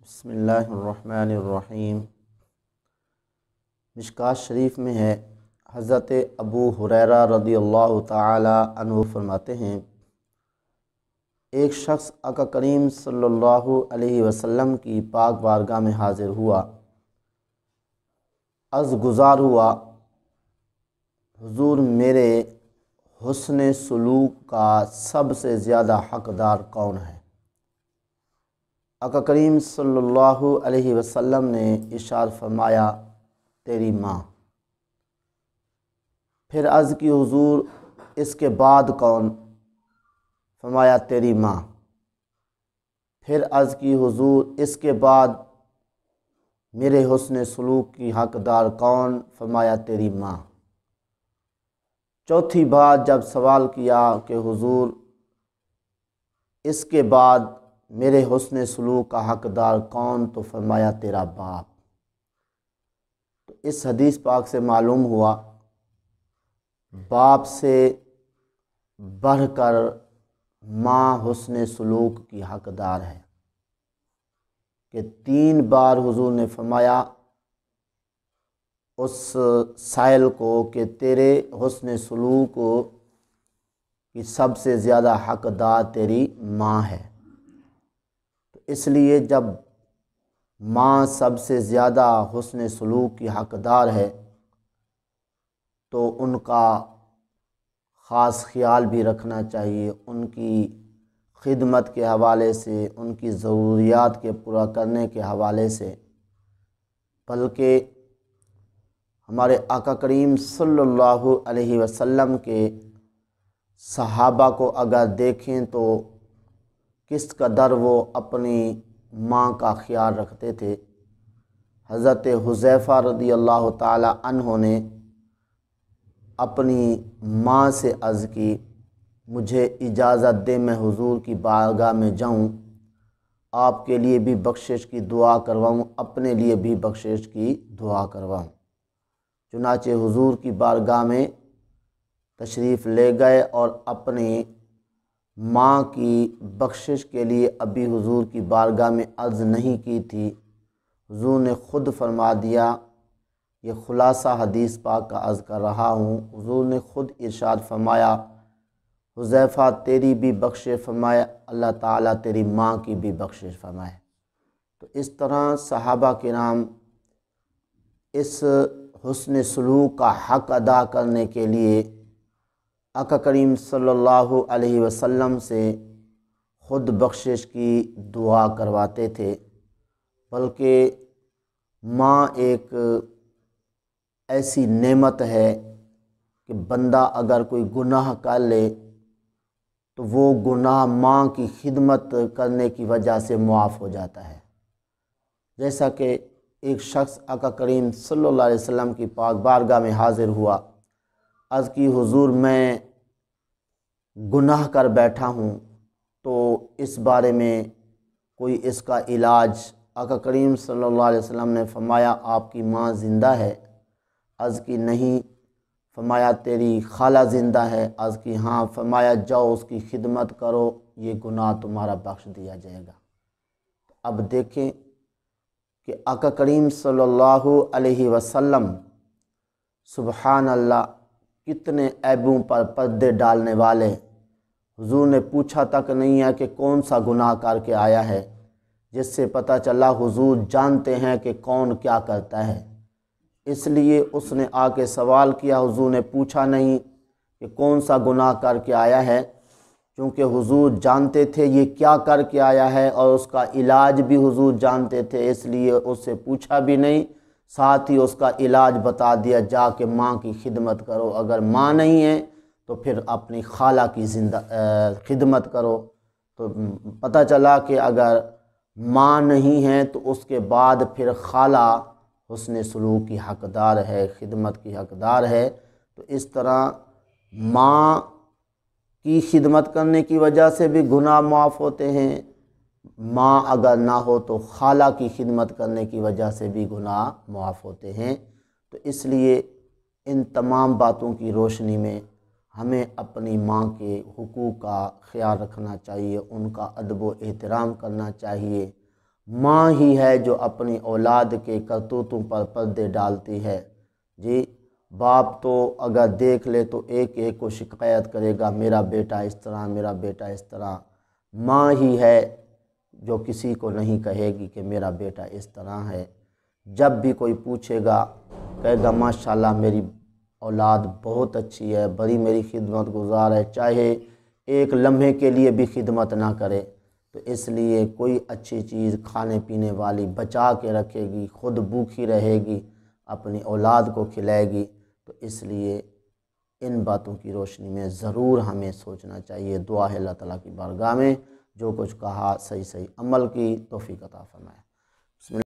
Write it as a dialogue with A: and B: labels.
A: بسم اللہ الرحمن الرحیم۔ مشکوٰۃ شریف میں ہے، حضرت ابو ہریرہ رضی اللہ تعالی عنہ فرماتے ہیں، ایک شخص آقا کریم صلی اللہ علیہ وسلم کی پاک بارگاہ میں حاضر ہوا، عرض گزار ہوا، حضور میرے حسن سلوک کا سب سے زیادہ حقدار کون ہے؟ آقا کریم صلی اللہ علیہ وسلم نے ارشاد فرمایا، تیری ماں۔ پھر عرض کی، حضور اس کے بعد کون؟ فرمایا، تیری ماں۔ پھر عرض کی، حضور اس کے بعد میرے حسن سلوک کی حقدار کون؟ فرمایا، تیری ماں۔ چوتھی بار جب سوال کیا کہ حضور اس کے بعد میرے حسن سلوک کا حقدار کون؟ تو فرمایا، تیرا باپ۔ تو اس حدیث پاک سے معلوم ہوا باپ سے بڑھ کر ماں حسن سلوک کی حقدار ہے، کہ 3 بار حضور نے فرمایا اس سائل کو کہ تیرے حسن سلوک کی سب سے زیادہ حقدار تیری ماں ہے۔ تو اس لیے جب ماں سب سے زیادہ حسن سلوک کی حقدار ہے تو ان کا خاص خیال بھی رکھنا چاہیے، ان کی خدمت کے حوالے سے، ان کی ضروریات کے پورا کرنے کے حوالے سے۔ بلکہ ہمارے آقا کریم صلی اللہ علیہ وسلم کے صحابہ کو اگر دیکھیں تو کس قدر وہ اپنی ماں کا خیال رکھتے تھے۔ حضرت حذیفہ رضی اللہ تعالی عنہ نے اپنی ماں سے عرض کی، مجھے اجازت دے میں حضور کی بارگاہ میں جاؤں، آپ کے لیے بھی بخشش کی دعا کرواؤں، اپنے لیے بھی بخشش کی دعا کرواؤں۔ چنانچہ حضور کی بارگاہ میں تشریف لے گئے اور اپنی ماں کی بخشش کے لیے ابھی حضور کی بارگاہ میں عرض نہیں کی تھی، حضور نے خود فرما دیا۔ یہ خلاصہ حدیث پاک کا عرض کر رہا ہوں۔ حضور نے خود ارشاد فرمایا، حذیفہ تیری بھی بخشش فرمائے، اللہ تعالیٰ تیری ماں کی بھی بخشش فرمائے۔ تو اس طرح صحابہ کرام اس حسن سلوک کا حق ادا کرنے کے لیے آقا کریم صلی اللہ علیہ وسلم سے خود بخشش کی دعا کرواتے تھے۔ بلکہ ماں ایک ایسی نعمت ہے کہ بندہ اگر کوئی گناہ کر لے تو وہ گناہ ماں کی خدمت کرنے کی وجہ سے معاف ہو جاتا ہے۔ جیسا کہ ایک شخص آقا کریم صلی اللہ علیہ وسلم کی پاک بارگاہ میں حاضر ہوا، عرض کی، حضور میں گناہ کر بیٹھا ہوں، تو اس بارے میں کوئی اس کا علاج؟ آقا کریم صلی اللہ علیہ وسلم نے فرمایا، آپ کی ماں زندہ ہے؟ عرض کی، نہیں۔ فرمایا، تیری خالہ زندہ ہے؟ عرض کی، ہاں۔ فرمایا، جاؤ اس کی خدمت کرو، یہ گناہ تمہارا بخش دیا جائے گا۔ اب دیکھیں کہ آقا کریم صلی اللہ علیہ وسلم سبحان اللہ کتنے عیبوں پر پردے ڈالنے والے، حضور نے پوچھا تک نہیں ہے کہ کون سا گناہ کر کے آیا ہے، جس سے پتہ چلا حضور جانتے ہیں کہ کون کیا کرتا ہے۔ اس لیے اس نے آ کے سوال کیا، حضور نے پوچھا نہیں کہ کون سا گناہ کر کے آیا ہے، چونکہ حضور جانتے تھے یہ کیا کر کے آیا ہے اور اس کا علاج بھی حضور جانتے تھے، اس لیے اس سے پوچھا بھی نہیں، ساتھ ہی اس کا علاج بتا دیا، جا کے ماں کی خدمت کرو، اگر ماں نہیں ہے تو پھر اپنی خالہ کی خدمت کرو۔ تو پتہ چلا کہ اگر ماں نہیں ہے تو اس کے بعد پھر خالہ حسن سلوک کی حقدار ہے، خدمت کی حقدار ہے۔ تو اس طرح ماں کی خدمت کرنے کی وجہ سے بھی گناہ معاف ہوتے ہیں، ماں اگر نہ ہو تو خالہ کی خدمت کرنے کی وجہ سے بھی گناہ معاف ہوتے ہیں۔ تو اس لیے ان تمام باتوں کی روشنی میں ہمیں اپنی ماں کے حقوق کا خیال رکھنا چاہیے، ان کا ادب و احترام کرنا چاہیے، ماں ہی ہے جو اپنی اولاد کے کرتوتوں پر پردے ڈالتی ہے۔ جی باپ تو اگر دیکھ لے تو ایک ایک کو شکایت کرے گا، میرا بیٹا اس طرح، میرا بیٹا اس طرح۔ ماں ہی ہے جو کسی کو نہیں کہے گی کہ میرا بیٹا اس طرح ہے۔ جب بھی کوئی پوچھے گا کہے گا ماشاءاللہ میری اولاد بہت اچھی ہے، بڑی میری خدمت گزار ہے، چاہے ایک لمحے کے لیے بھی خدمت نہ کرے۔ تو اس لیے کوئی اچھی چیز کھانے پینے والی بچا کے رکھے گی، خود بھوکی رہے گی، اپنی اولاد کو کھلائے گی۔ تو اس لیے ان باتوں کی روشنی میں ضرور ہمیں سوچنا چاہیے۔ دعا ہے اللہ تعالیٰ کی بارگاہ میں جو کچھ کہا صحیح عمل کی توفیق عطا فرمائے۔